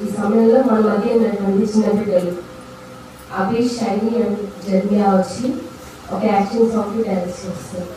ఈ సమయంలో మన మధ్య ఉన్నటువంటి చిన్న బిడ్డలు అభిష్, షైని అండ్ జర్మియా వచ్చి ఒక యాక్షన్ సాంగ్ డైరెక్ట్ చేస్తారు.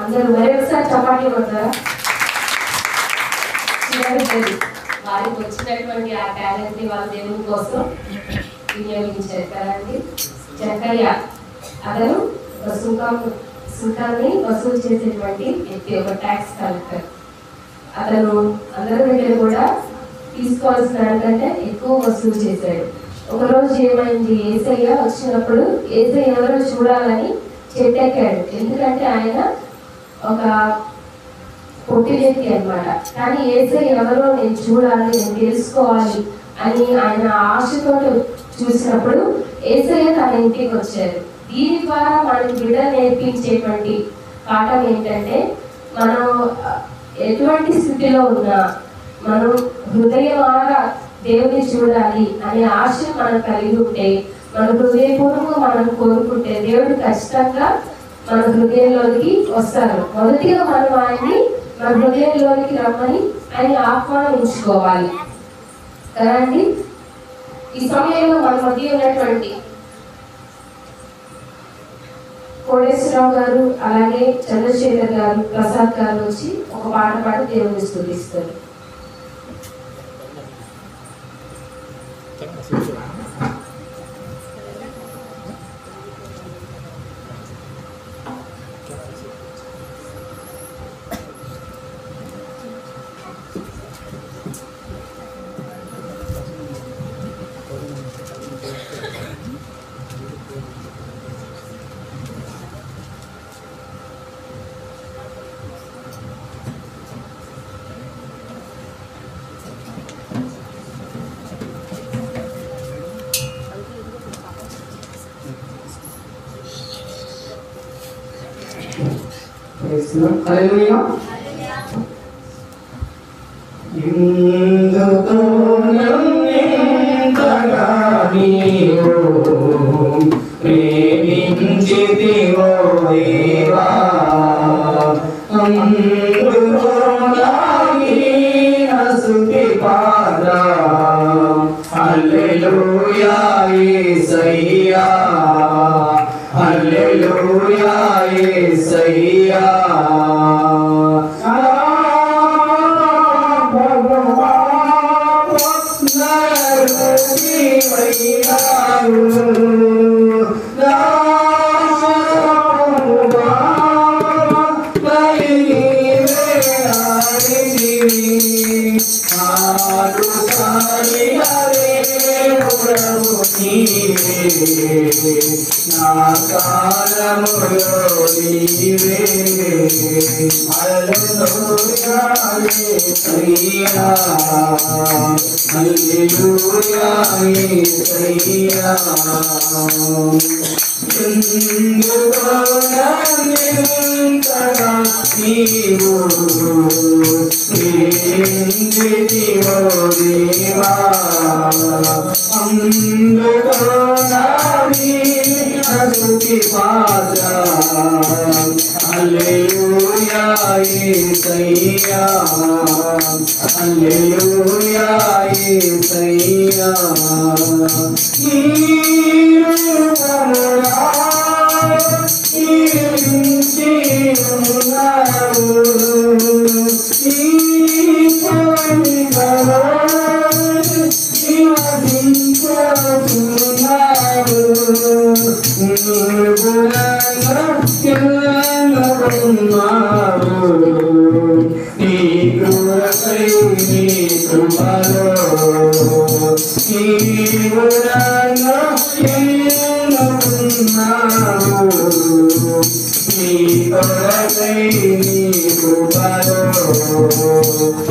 అందరూ మరొకసారి చపాతీ కొడతారా? వారికి వచ్చినటువంటి ఆ టాలెంట్ ని వాళ్ళ దేవుని కోసం వినియోగించారు కదండి. జక్కయ్య అతను సుంకాన్ని వసూలు చేసేటువంటి వ్యక్తి, ఒక ట్యాక్స్ కలెక్టర్. అతను అందరి దగ్గర కూడా తీసుకోవాల్సిన దానికంటే ఎక్కువ వసూలు చేశాడు. ఒకరోజు ఏమైంది, ఏసయ్య వచ్చినప్పుడు ఏసయ్య ఎవరో చూడాలని చెట్టెక్కాడు. ఎందుకంటే ఆయన ఒక పొట్టి వ్యక్తి అన్నమాట. కానీ ఏసయ్య ఎవరో నేను చూడాలి, నేను తెలుసుకోవాలి అని ఆయన ఆశతో చూసినప్పుడు ఏసయ్య తన ఇంటికి వచ్చారు. దీని ద్వారా మనకి బిడ్డ నేర్పించేటువంటి పాఠం ఏంటంటే, మనం ఎటువంటి స్థితిలో ఉన్నా మనం హృదయమారా దేవుని చూడాలి అనే ఆశ మనం కలిగి ఉంటే, మన హృదయపూర్వకంగా మనం కోరుకుంటే దేవుడు ఖచ్చితంగా మన హృదయంలోనికి వస్తారు. మొదటిగా మనం ఆయన్ని మన హృదయంలోనికి రమ్మని ఆయన ఆహ్వానించుకోవాలి కదండి. ఈ సమయంలో మన మధ్య ఉన్నటువంటి కోటేశ్వరరావు గారు, అలాగే చంద్రశేఖర్ గారు, ప్రసాద్ గారు వచ్చి ఒక పాట పాడి దేవుని స్తుతిస్తారు. హల్లెలూయా. ఇందుతో నన్నింతగా నీవు ప్రేమించితివో దేవా, అందులో నాగిన స్తుతి పాత్ర. హల్లెలూయా యేసయ్యా, హల్లెలూయా యేసయ్యా. నా కాలములో నీవే. హల్లెలూయా యేసయ్యా, హల్లెలూయా యేసయ్యా. ఎందుకో నన్నింతగా నీవు ప్రేమించితివో దేవా, అందులో నాగిన స్తుతి పాత్ర. హల్లెలూయా యేసయ్యా, హల్లెలూయా యేసయ్యా.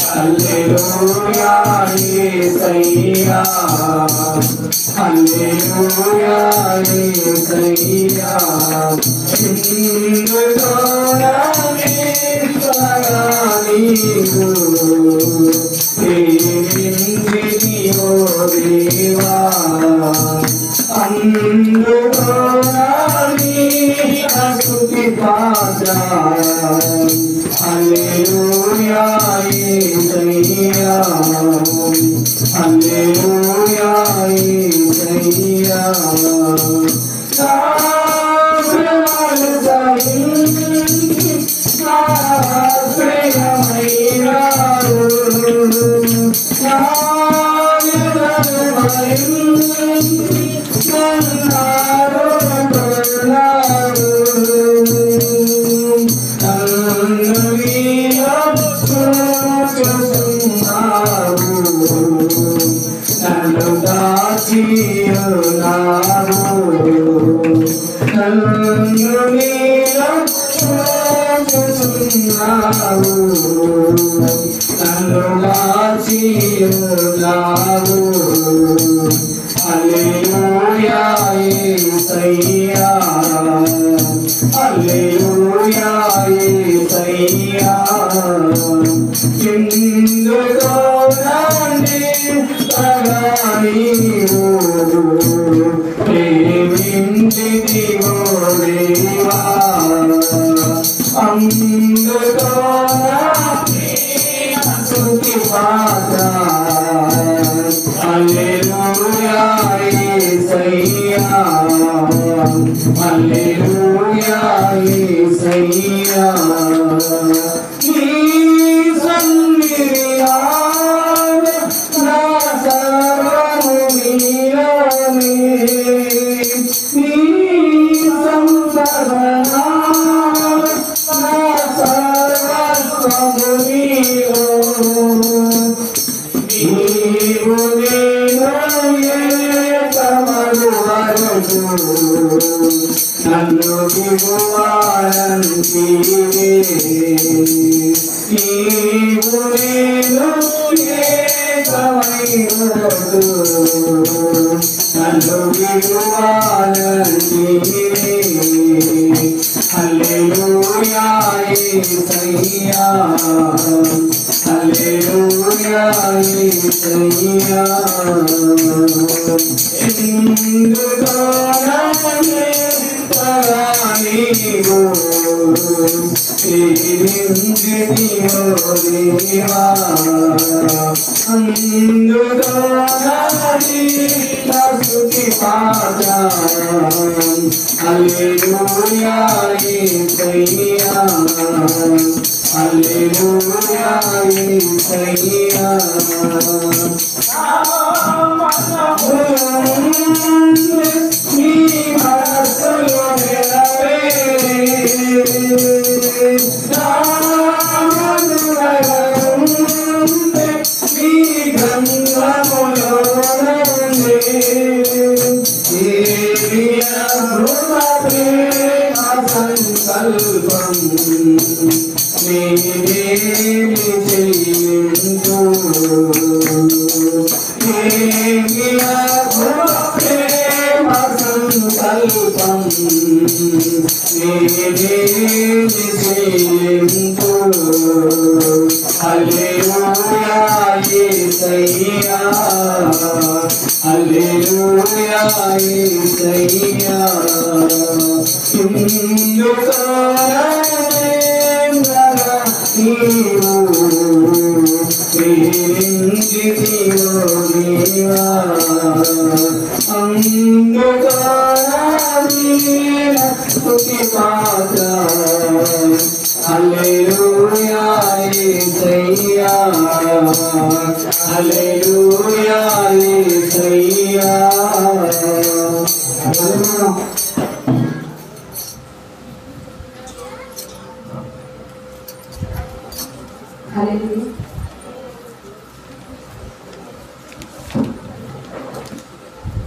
హల్లెలూయా యేసయ్యా, హల్లెలూయా యేసయ్యా. ఇందులో నాగిన నీవు ప్రేమించితివో దేవా, అందులో నాగిన స్తుతి పాత్ర. హల్లెలూయా యేసయ్యా, హల్లెలూయా యేసయ్యా. నా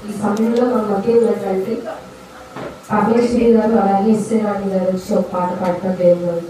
ఈ సమయంలో మా మధ్య ఉన్నటువంటి పరమేశ్వరి గారు అలాగే ఇస్రాణి గారు వచ్చి ఒక పాట పాడటం దేవుడు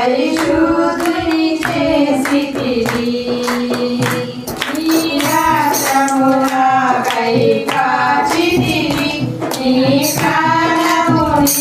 పరిశుద్ధుని చేసితివి నీ రక్తమునకై కాచితివి నీ ప్రాణమునిచ్చితివి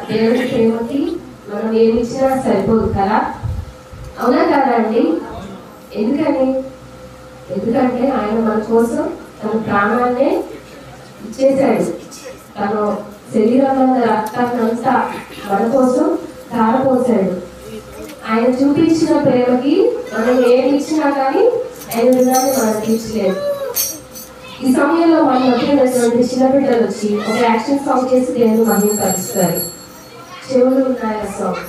దేవుడి ప్రేమకి మనం ఏమి ఇచ్చినా సరిపోదు కదా, అవునా కదా అండి? ఎందుకంటే ఆయన మన కోసం తన ప్రాణాన్నే ఇచ్చేశాడు. తను శరీరంలో ఉన్న రక్తాన్నంతా మన కోసం ధారపోసాడు. ఆయన చూపించిన ప్రేమకి మనం ఏమి ఇచ్చినా కానీ ఆయన రుణాన్ని మనం తీర్చలేదు. ఈ సమయంలో మన మధ్య ఉన్నటువంటి చిన్నబిడ్డలు వచ్చి ఒక యాక్షన్ సాంగ్ చేసి దేవుని మహిమపరుస్తారు. చెవులు ఉన్నాయా సాంగ్.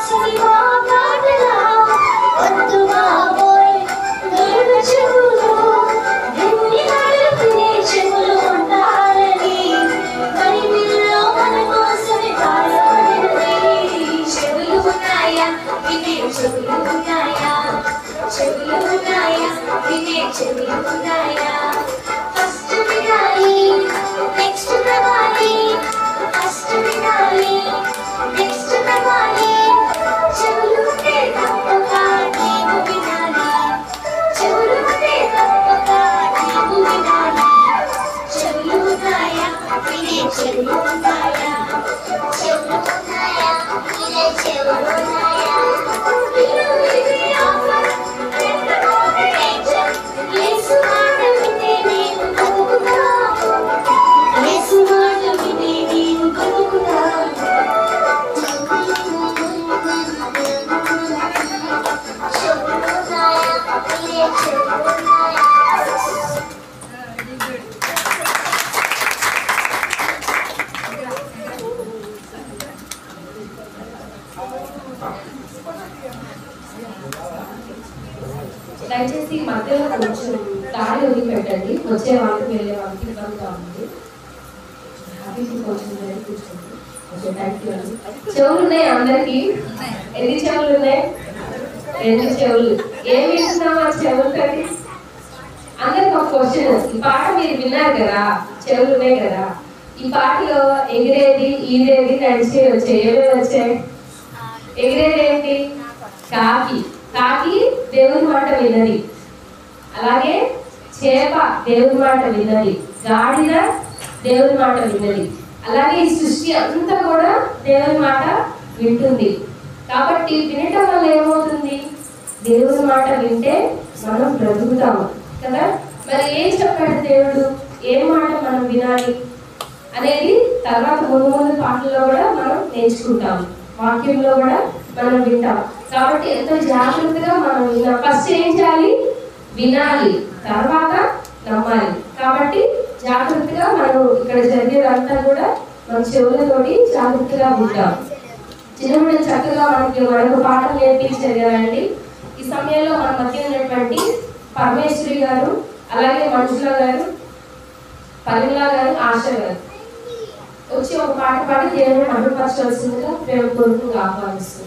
సినిమా పాటలా వదిలిపెట్టండి, వచ్చే వాళ్ళకి వెళ్ళే వాళ్ళకి ఇబ్బందిగా ఉంది. హ్యాపీకి కొంచెం కూర్చోండి. ఓకే, థ్యాంక్ యూ అండి. చెవులు ఉన్నాయి అందరికి? ఎన్ని చెవులు ఉన్నాయి? 2 చెవులు. ఏం వింటున్నాం ఆ చెవులతోటి? అందరికి ఒక క్వశ్చన్. ఈ పాట మీరు విన్నారు కదా, చెవులు ఉన్నాయి కదా, ఈ పాటలో ఎగిరేది, ఈదేది, నడిచి వచ్చాయి. ఏమేమి వచ్చాయి? ఎగిరేది ఏంటి? కాకి. కాకి దేవుని మాట విన్నది. అలాగే చేప దేవుని మాట విన్నది. గాడిద దేవుని మాట విన్నది. అలాగే ఈ సృష్టి అంతా కూడా దేవుని మాట వింటుంది. కాబట్టి వినటం వల్ల ఏమవుతుంది? దేవుని మాట వింటే మనం బ్రతుకుతాము కదా. మరి ఏం చెప్పాడు దేవుడు? ఏం మాట మనం వినాలి అనేది తర్వాత ముందు పాటల్లో కూడా మనం నేర్చుకుంటాము, వాక్యంలో కూడా మనం వింటాం. కాబట్టి ఎంతో జాగ్రత్తగా మనం వినాలి. ఫస్ట్ ఏం చేయాలి? వినాలి, తర్వాత నమ్మాలి. కాబట్టి జాగ్రత్తగా మనం ఇక్కడ జరిగేదంతా కూడా మన చెవులతోటి జాగ్రత్తగా వింటాం. చిన్నప్పుడు చక్కగా మనకు పాటలు నేర్పించారు కదండి. ఈ సమయంలో మన మధ్య ఉన్నటువంటి పరమేశ్వరి గారు, అలాగే మంజుల గారు, పరిమళ గారు, ఆశ గారు వచ్చి ఒక పాట పాడి దేవుని మహిమపరచవలసిందిగా ప్రేమపూర్వకంగా ఆహ్వానిస్తుంది.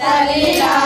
Kalila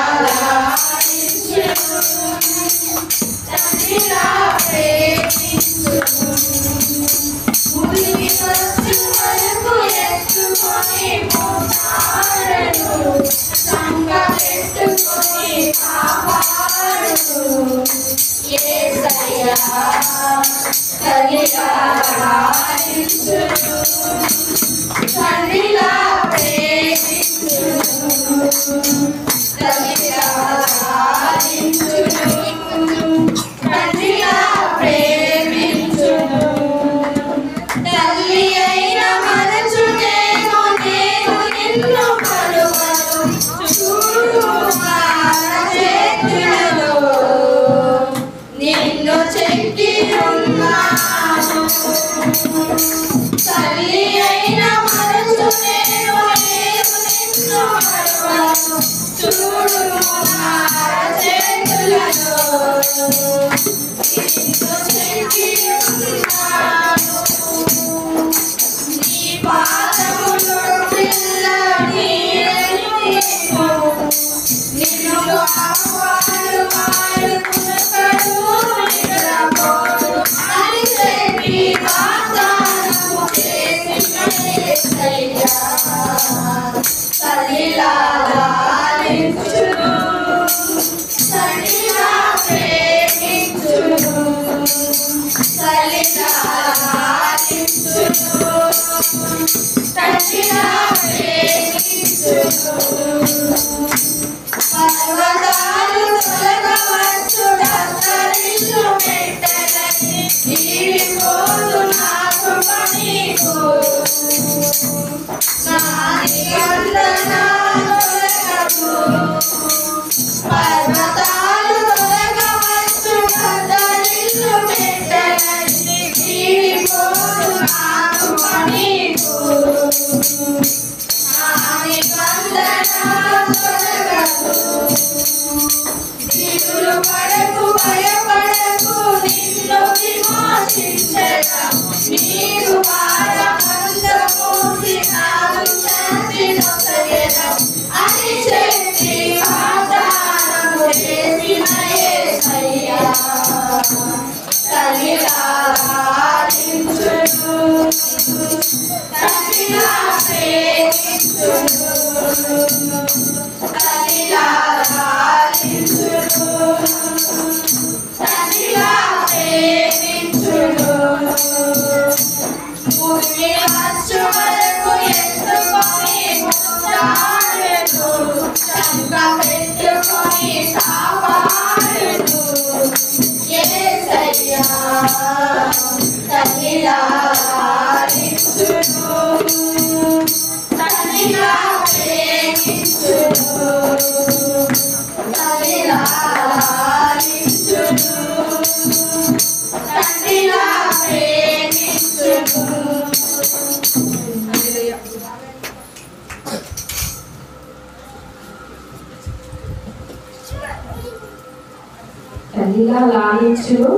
తల్లిలా లాలించును,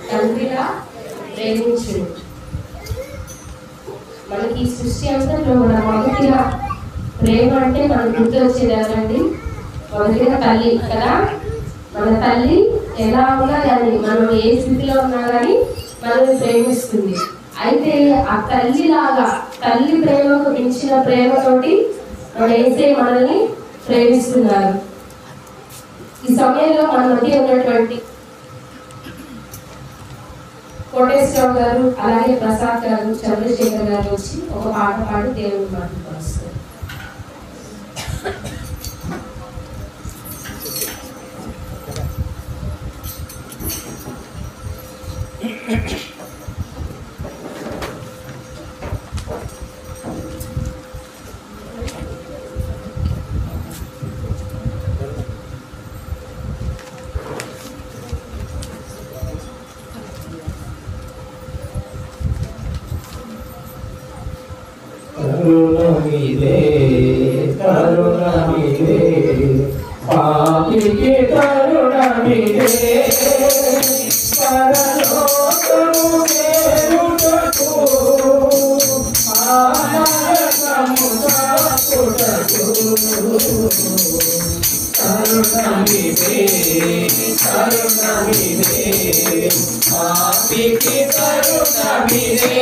తండ్రిలా ప్రేమించును. మనకి ఈ సృష్టి అంతట్లో కూడా మొదటిగా ప్రేమ అంటే మనకు గుర్తు వచ్చేది ఎవరండి? మొదటిగా తల్లి కదా. మన తల్లి ఎలా ఉన్నా కానీ, మనం ఏ స్థితిలో ఉన్నా కానీ మనల్ని ప్రేమిస్తుంది. అయితే ఆ తల్లిలాగా, తల్లి ప్రేమకు మించిన ప్రేమతోటి మన యేసే మనల్ని ప్రేమిస్తున్నారు. ఈ సమయంలో మన మధ్య ఉన్నటువంటి కోటేశ్వరరావు గారు, అలాగే ప్రసాద్ గారు, చంద్రశేఖర్ గారు వచ్చి ఒక పాట పాడి దేవుని మాట్లాడుతున్నారు. కరుణమిదే కరుణమిదే పాపికి కరుణమిదే పరలోకము చేరుటకు ఆనరకము తాకుటకు కరుణమిదే కరుణమిదే పాపికి కరుణమిదే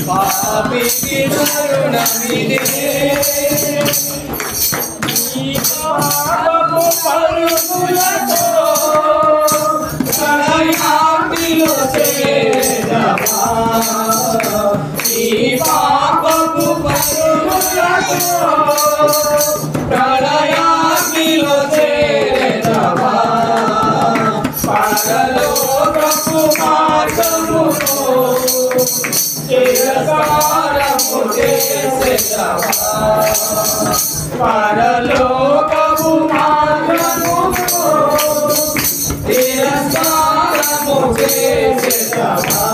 పాపికి కరుణమిదే ఈ పాపపు పరుగులతో కడయామిలో చేరవా ఈ పాపపు పరుగులతో కడయామిలో చేరవా పరలోకపు మార్గములో తిరస్కారము చేసేదవా పరలోకపు మార్గములో తిరస్కారము చేసేదవా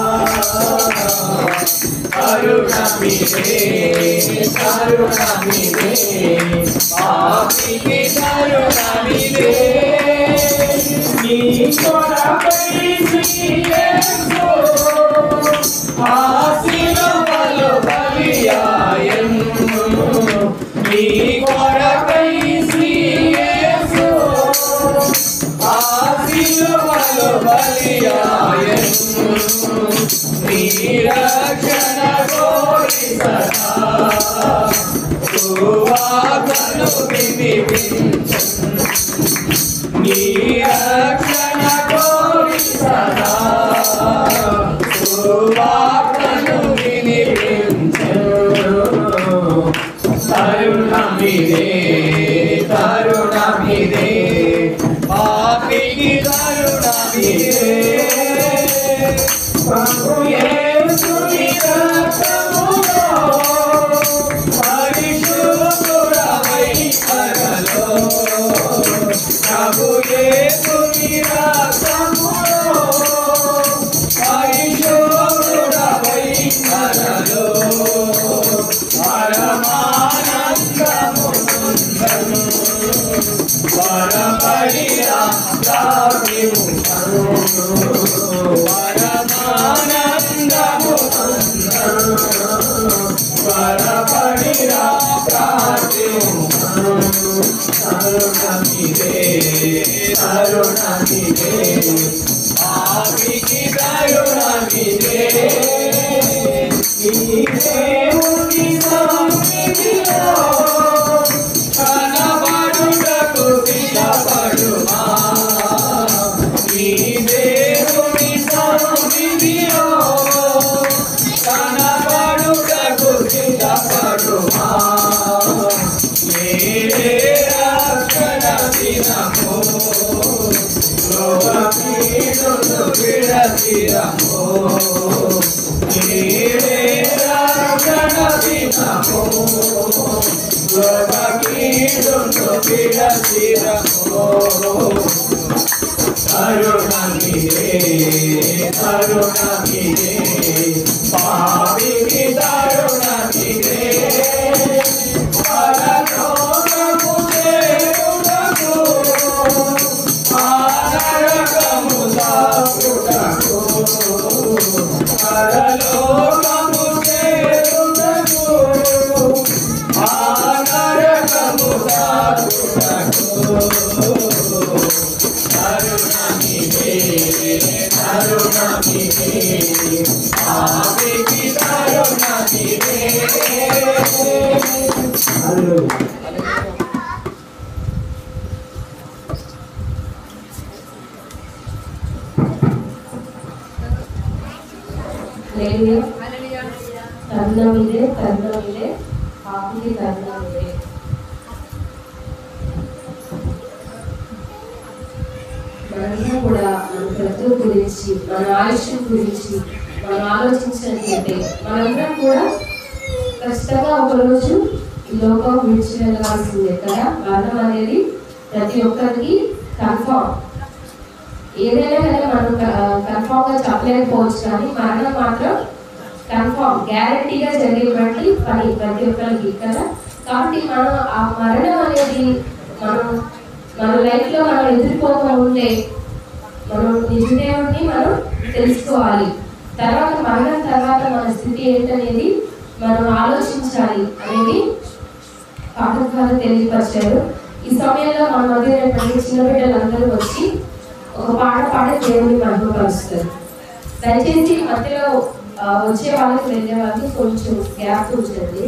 కరుణమిదే కరుణమిదే పాపికి కరుణమిదే నీ కొరకై యేసు ఆశీర్వాదాలు బలియాయను నీ కొరకై యేసు ఆశీర్వాదాలు బలియాయను నీ రక్షణ కోరి సదా సువార్తను వినిపించు నీ రక్షణ కోరి సదా సువార్తను వినిపించు కరుణమిదే కరుణమిదే పాపికి కరుణమిదే ప్రభు యేసుని రక్తములో పరిశుద్ధుడవై పరలో మనందరం కూడా మన బ్రతుకు గురించి, మన ఆయుష్ గురించి మనం ఆలోచించినట్లయితే మనందరం కూడా ఖచ్చితంగా ఒకరోజు ఈ లోకం విడిచి వెళ్ళాల్సిందే కదా. మరణం అనేది ప్రతి ఒక్కరికి కన్ఫామ్. ఏదైనా కానీ మనం కన్ఫామ్గా చెప్పలేకపోవచ్చు, కానీ మరణం మాత్రం కన్ఫామ్, గ్యారంటీగా జరిగేటువంటి పని ప్రతి ఒక్కరికి కదా. కాబట్టి మనం ఆ మరణం అనేది మన లైఫ్లో మనం ఎదుర్కోకుండా మనం నిజదేవుడిని మనం తెలుసుకోవాలి. తర్వాత మరణం తర్వాత మన స్థితి ఏంటనేది మనం ఆలోచించాలి అనేది పాఠం ద్వారా తెలియపరిచారు. ఈ సమయంలో మన మధ్య చిన్న బిడ్డలందరూ వచ్చి ఒక పాట పాడి దేవుని మహిమపరుస్తారు. దయచేసి మధ్యలో వచ్చే వాళ్ళకి వెళ్ళే వాళ్ళకి కొంచెం గ్యాప్ ఉంచండి.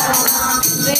Vedam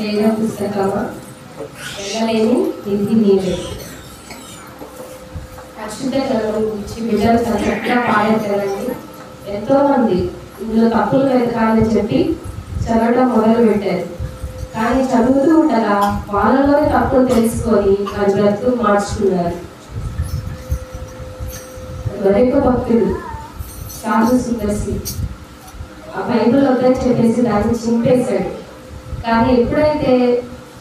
వేద పుస్తకమా వెళ్ళలేని నిధి నీవే. పరిశుద్ధ గ్రంథం గురించి బిడ్డలు చక్కగా పాడారు కదండి. ఎంతో మంది ఇందులో తప్పులు వెతకాలని చెప్పి చదవడం మొదలు పెట్టారు. కానీ చదువుతూ ఉండగా వాళ్ళలోనే తప్పులు తెలుసుకొని వారి బ్రతుకు మార్చుకున్నారు. మరొక భక్తుడు సాధు సుందర్సి ఆ బైబిల్ వద్దని చెప్పేసి దాన్ని చింపేశాడు. కానీ ఎప్పుడైతే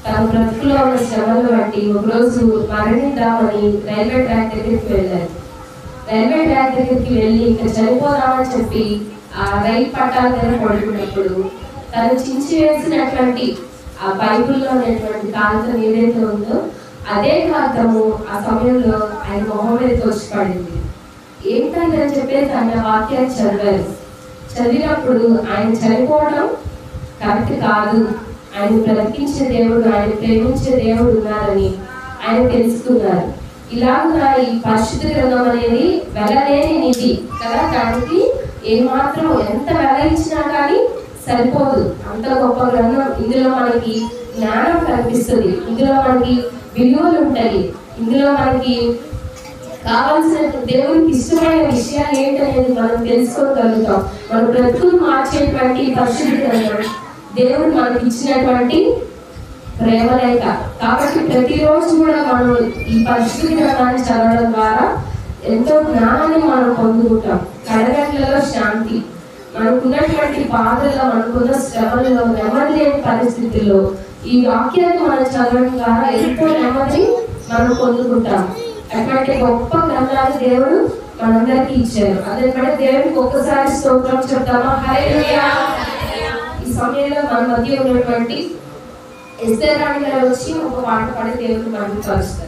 తన బ్రతుకులో ఉన్న శ్రమలను బట్టి ఒకరోజు మరణిద్దామని రైల్వే ట్రాక్ దగ్గరికి వెళ్ళారు. రైల్వే ట్రాక్ దగ్గరికి వెళ్ళి ఇంకా చనిపోదామని చెప్పి ఆ రైలు పట్టాల దగ్గర పడుకున్నప్పుడు తను చించి వేసినటువంటి ఆ బైబిల్లో ఉన్నటువంటి కాగితం ఏదైతే ఉందో అదే కాగితము ఆ సమయంలో ఆయన మొహం మీద తోచి పడింది. ఏంటంటే చెప్పేసి ఆయన వాక్యాన్ని చదివారు. చదివినప్పుడు ఆయన చనిపోవడం కరెక్ట్ కాదు, ఆయన బ్రతికించే దేవుడు, ఆయన ప్రేమించే దేవుడు ఉన్నారని ఆయన తెలుసుకున్నారు. ఇలాగా ఈ పరిశుద్ధ గ్రంథం అనేది వెలలేని నిధి కదా. దానికి ఏమాత్రం ఎంత వెల ఇచ్చినా కానీ సరిపోదు. అంత గొప్ప గ్రంథం. ఇందులో మనకి జ్ఞానం కనిపిస్తుంది, ఇందులో మనకి విలువలు ఉంటాయి, ఇందులో మనకి కావాల్సిన దేవునికి ఇష్టమైన విషయాలు ఏంటనేది మనం తెలుసుకోగలుగుతాం. మన బ్రతుకులు మార్చేటువంటి పరిశుద్ధ గ్రంథం దేవుడు మనకి ఇచ్చినటువంటి ప్రేమలేఖ. కాబట్టి ప్రతిరోజు కూడా మనం ఈ పరిశుద్ధ గ్రంథాన్ని చదవడం ద్వారా ఎంతో జ్ఞానాన్ని మనం పొందుకుంటాం. కడగట్లలో శాంతి, మనకున్నటువంటి బాధల్లో, మనకున్న శ్రమల్లో, నెమ్మది లేని పరిస్థితుల్లో ఈ వాక్యాన్ని మనం చదవడం ద్వారా ఎంతో నెమ్మది మనం పొందుకుంటాం. అటువంటి గొప్ప గ్రంథాన్ని దేవుడు మనందరికీ ఇచ్చారు. అదే బట్టి దేవుడికి ఒక్కసారి స్తోత్రం చెప్తామా? హల్లెలూయా. ఈ సమయంలో మన మధ్య ఉన్నటువంటి ఎస్తేర్ రాణి గారు వచ్చి ఒక పాట పాడి దేవుడిని మనకు కలుస్తారు.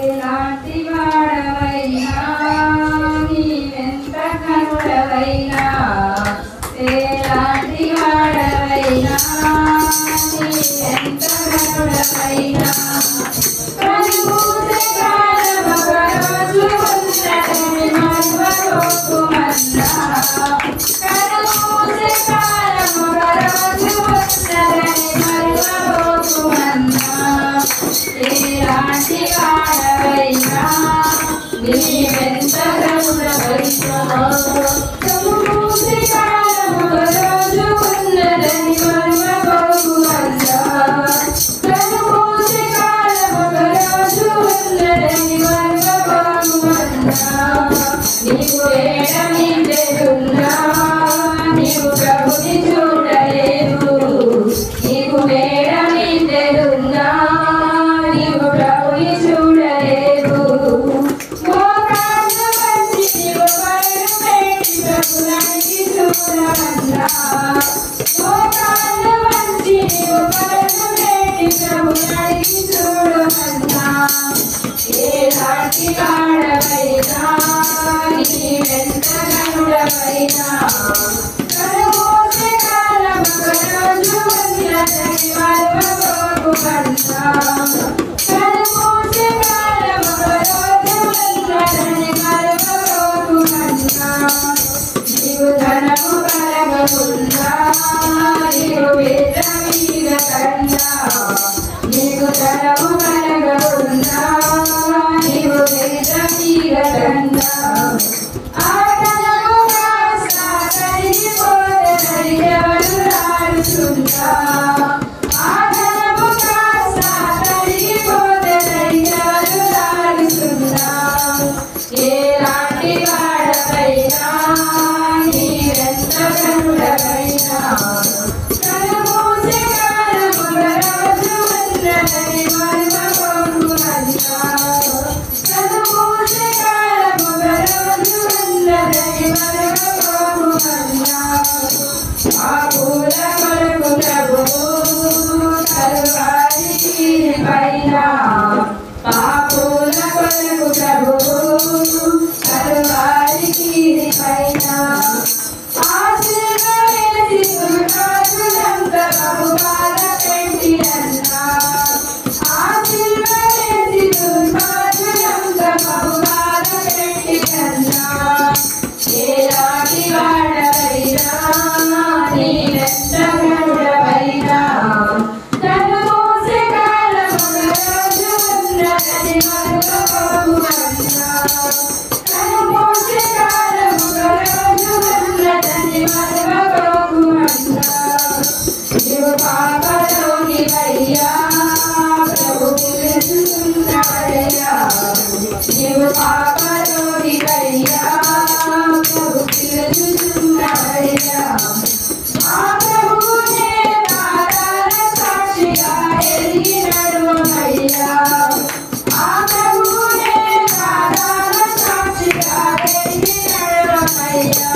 ఎలాంటి వాడవైనా నీవెంత కనుడవైనా, ఎలాంటి వాడవైనా నీవెంత కనుడవైనా, కనుమూసే కాలం ఒకరోజు ఉన్నదని మరువరోకుమన్నా, కనుమూసే కాలం ఒకరోజు ఉన్నదని మరువరోకుమన్నా, ఎలాంటి లోకాల మంచి నీవు కరుణ వేడి ప్రభునడిగి చూడమన్నా ఏలాంటి వాడవైనా నీవెంత గనుడవైనా కనుమూసే కాలం ఒక రోజు ఉన్నదని మరువబోకుమన్నా కనుమూసే కాలం ఒక రోజు ఉన్నదని మరువబోకుమన్నా నీవు ధనము కలగకున్నా నీవు వేదమీగ కన్నా నీవు ధనము కలగకున్నా నీవు వేదమీగ కన్నా ఆ ధనము కాస్త కరిగిపోతేనని ఎవరు రాడుచున్నా ఆ ధనము కాస్త కరిగిపోతేనని ఎవరు రాడుచున్నా ఏలాంటి వాడవైనా నీవెంత గనుడవైనా కనుమూసే కాలం ఒక రోజు ఉన్నదని మరువబోకుమన్నా కనుమూసే కాలం ఒక రోజు ఉన్నదని మరువబోకుమన్నా పాపుల కొరకు ప్రభువు కలువారికి పైన పాపుల కొరకు ప్రభువు కలువారికి పైన ఆశీర్వదించి దుర్మార్గులంత బహుబాధ పెట్టినన్నా ఆశీర్వదించి దుర్మార్గులంత బహుబాధ పెట్టినన్నా ఏలాంటి వాడవైనా నీవెంత గనుడవైనా కనుమూసే కాలం ఒక రోజు ఉన్నదని మరువబోకుమన్నా కనుమూసే కాలం ఒక రోజు ఉన్నదని మరువబోకుమన్నా నీవు పాపలోనివయ్యా ప్రభు పిలుచుచున్నాడయ్యా నీవు పాపలోనివయ్యా ప్రభు పిలుచుచున్నాడయ్యా ఆ ప్రభువునే పాదాల సాక్షిగా ఎరిగి నడువమయ్యా ఆ ప్రభువునే పాదాల సాక్షిగా ఎరిగి నడువమయ్యా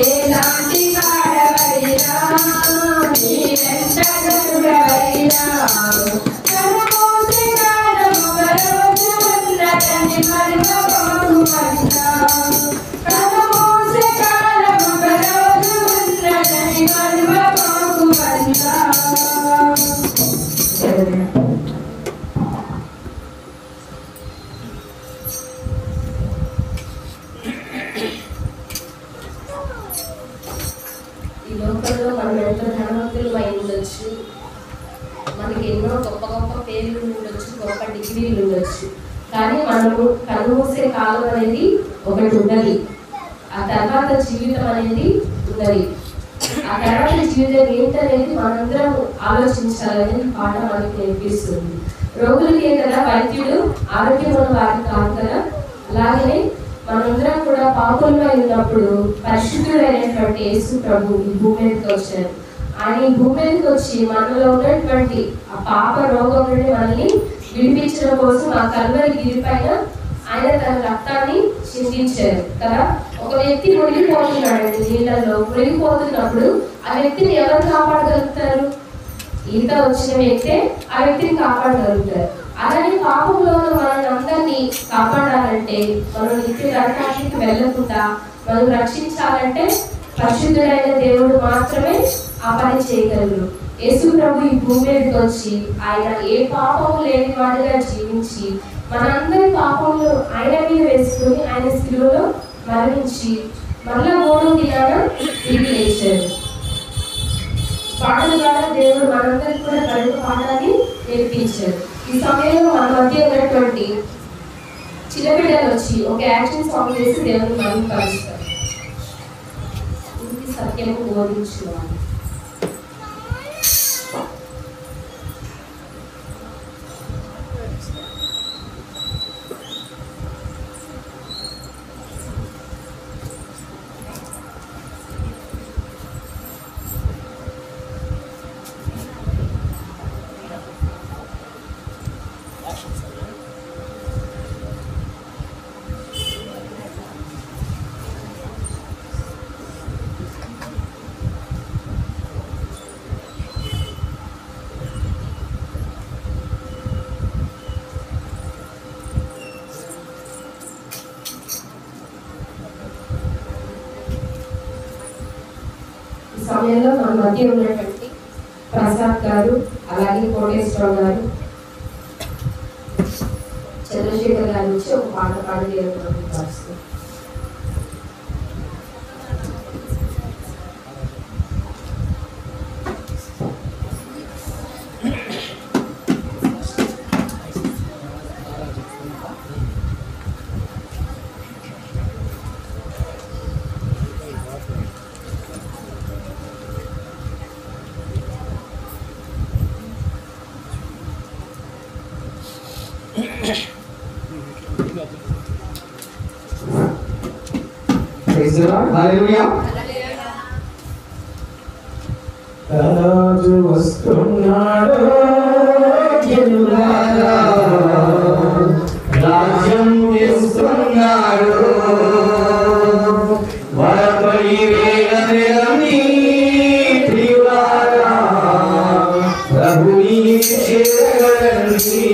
ఏలాంటి వాడవైనా నీవెంత గనుడవైనా కనుమూసే కాలం ఒక రోజు ఉన్నదని మరువబోకుమన్నా కనుమూసే కాలం ఒక రోజు ఉన్నదని మరువబోకుమన్నా ఈ లోకంలో మనం ఎంత ధనవంతులు అయి ఉండొచ్చు, మనకి ఎన్నో గొప్ప గొప్ప పేర్లు ఉండొచ్చు, గొప్ప డిగ్రీలు ఉండొచ్చు, కానీ మనము కనుమూసే కాలం అనేది ఒకటి ఉన్నది. ఆ తర్వాత జీవితం అనేది ఉన్నది. ఆ తర్వాత జీవితం ఏంటనేది మనందరం ఆలోచించాలనేది పాట మనకి నేర్పిస్తుంది. రోగులకే కదా వైద్యుడు, ఆరోగ్యమున్న వారికి కాదు కదా. అలాగనే మనందరం కూడా పాపులమై ఉన్నప్పుడు పరిశుద్ధుడైనటువంటి యేసు ప్రభు ఈ భూమి మీదకి వచ్చారు. ఆయన ఈ భూమి మీదకి వచ్చి మనలో ఉన్నటువంటి ఆ పాప రోగం నుండి మనల్ని విడిపించడం కోసం ఆ కల్వరి గిరి పైన ఆయన తన రక్తాన్ని చిందించారు కదా. ఒక వ్యక్తి మునిగిపోతున్నాడండి, నీళ్ళల్లో మునిగిపోతున్నప్పుడు ఆ వ్యక్తిని ఎవరు కాపాడగలుగుతారు? ఈత వచ్చిన వ్యక్తే ఆ వ్యక్తిని కాపాడగలుగుతారు. అలానే పాపంలో మనల్ని అందరినీ కాపాడాలంటే, మనం నిత్య నరకానికి వెళ్ళకుండా మనం రక్షించాలంటే పరిశుద్ధుడైన దేవుడు మాత్రమే ఆ పని చేయగలరు. యేసు ప్రభు ఈ భూమి మీదకి వచ్చి ఆయన ఏ పాపము లేని వాడిగా జీవించి మనందరి పాపములు ఆయన మీద వేసుకుని ఆయన శిలువలో మరణించి మళ్ళా 3వ దినాన తిరిగి లేచారు. పాటల ద్వారా దేవుడు మనందరికి కూడా కడుపు పాఠాన్ని నేర్పించారు. ఈ సమయంలో మన మధ్య ఉన్నటువంటి చిన్నపిల్లలు వచ్చి ఒక యాక్షన్ సాంగ్ చేసి దేవుని మనం కలుస్తారు. సత్యము బోధించువాడు. సమయంలో మన మధ్య ఉన్నటువంటి ప్రసాద్ గారు, అలాగే కోటేశ్వరరావు గారు, చంద్రశేఖర్ గారి నుంచి ఒక పాట పాడి ప్రార్థిస్తాం. రాజు వస్తున్నాడు, రాజ్యం ఇస్తున్నాడు, వరపై వేగని ప్రియులారా, ప్రభుని చేరండి.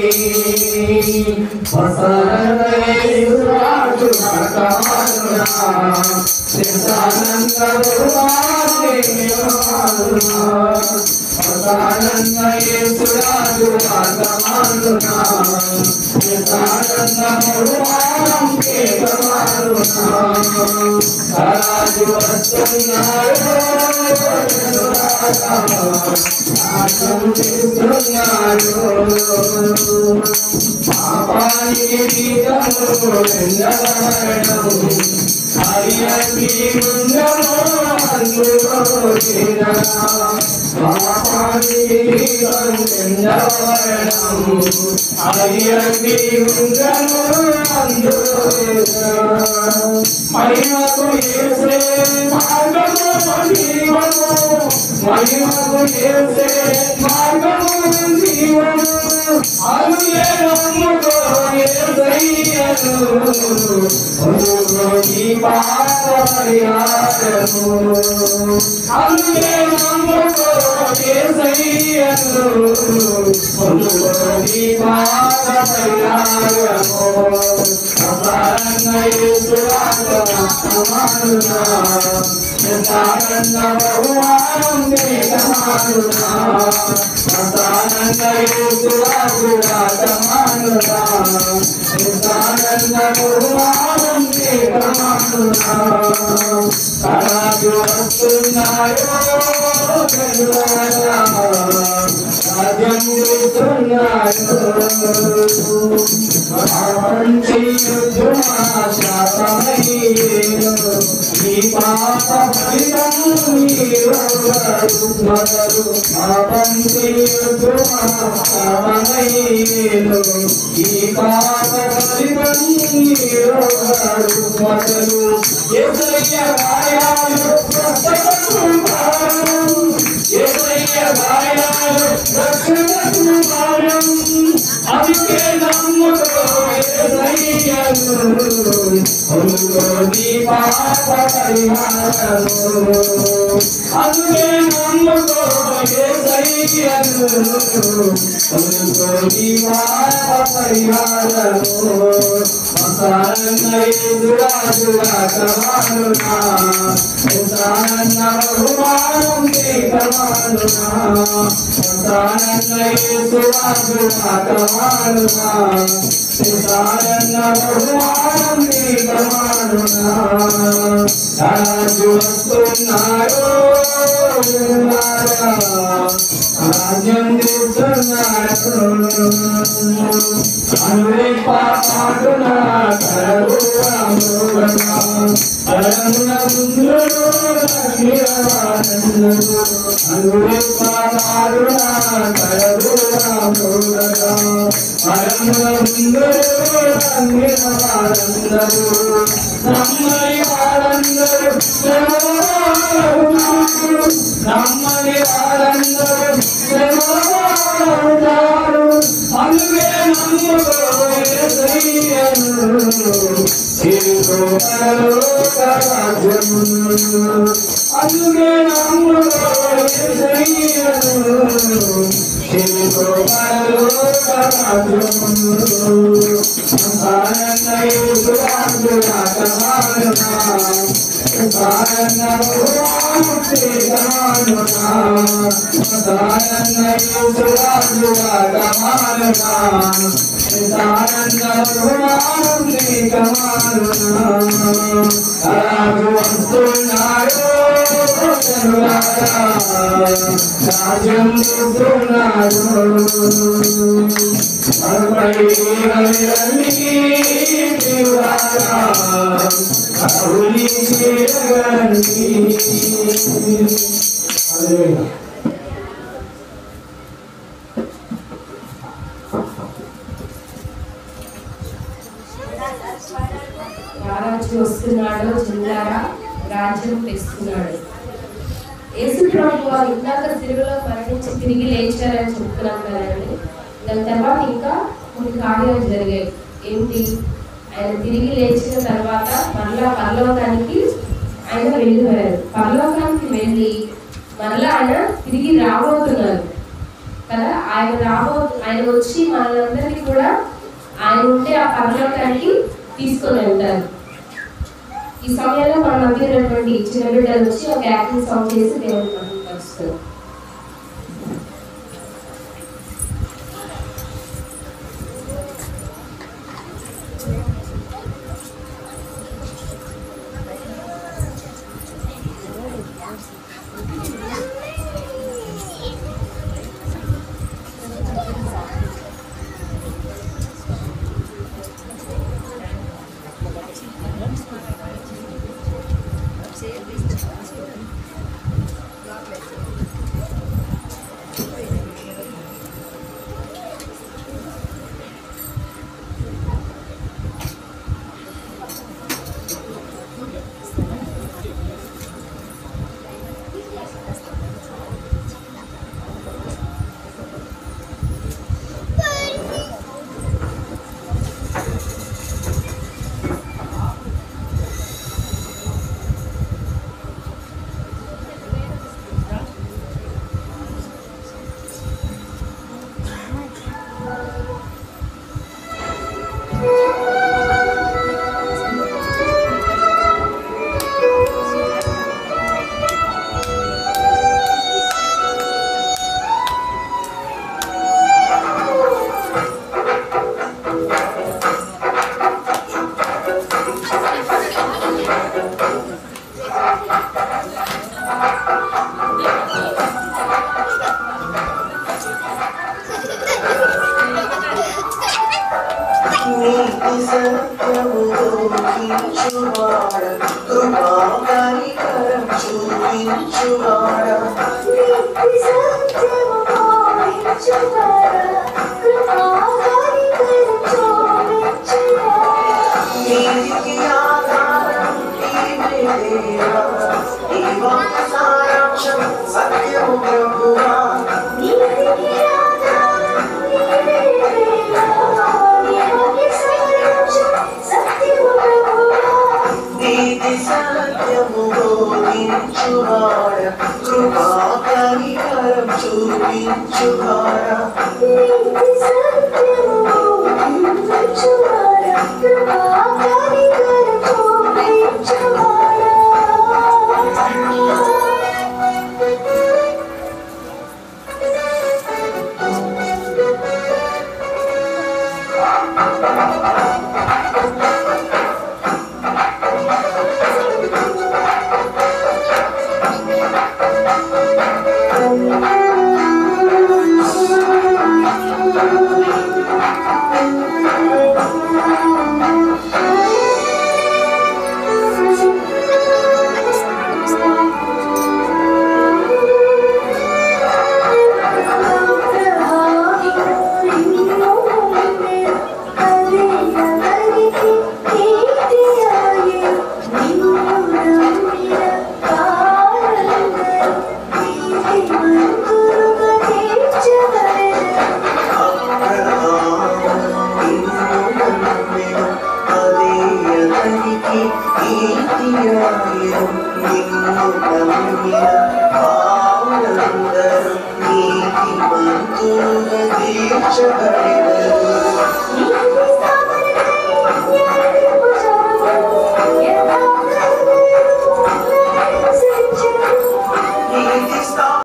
రాజు రాజు వస్తున్నాడు, జిల్లారా రాజ్యం తెస్తున్నాడు. యేసు ప్రభు వారు ఇందాక సిలువలో మరణించి తిరిగి లేచారని చెప్తున్నాం కదండి. దాని తర్వాత ఇంకా కొన్ని కార్యాలు జరిగాయి. ఏంటి? ఆయన తిరిగి లేచిన తర్వాత మరలా పరలోకానికి ఆయన వెళ్ళిపోయారు. పరలోకానికి వెళ్ళి మరలా ఆయన తిరిగి రాబోతున్నారు కదా. ఆయన వచ్చి మనందరినీ కూడా ఆయన ఉంటే ఆ పరలోకానికి తీసుకొని వెళ్తారు. ఈ సమయంలో మన మధ్య ఉన్నటువంటి చిన్న బిడ్డలు వచ్చి ఒక యాక్టింగ్ సాంగ్ చేసి దేవుని మహిమపరుస్తారు. నీతి మంతుల దీక్ష